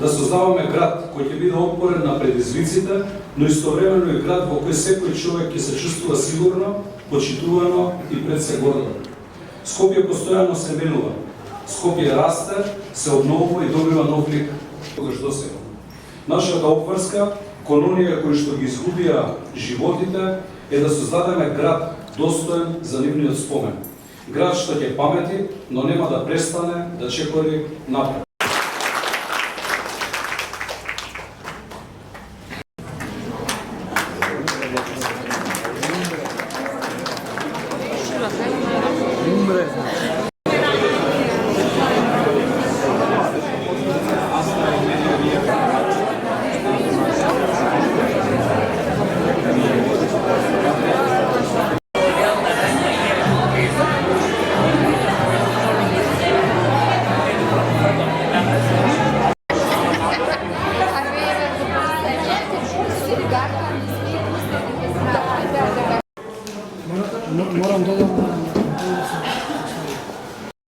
Да создаваме град кој ќе биде отпорен на предизвиците, но истовремено и град во кој секој човек ќе се чувствува сигурно, почитувано и пред се гордо. Скопје постојано се менува. Скопје расте, се обновува и добива нов лик тогаш досега. Нашата обврска кон оние кои што ги изгубија животите е да создадеме град достоен за нивниот спомен. Град што ќе памети, но нема да престане да чекори напред. Moram dodati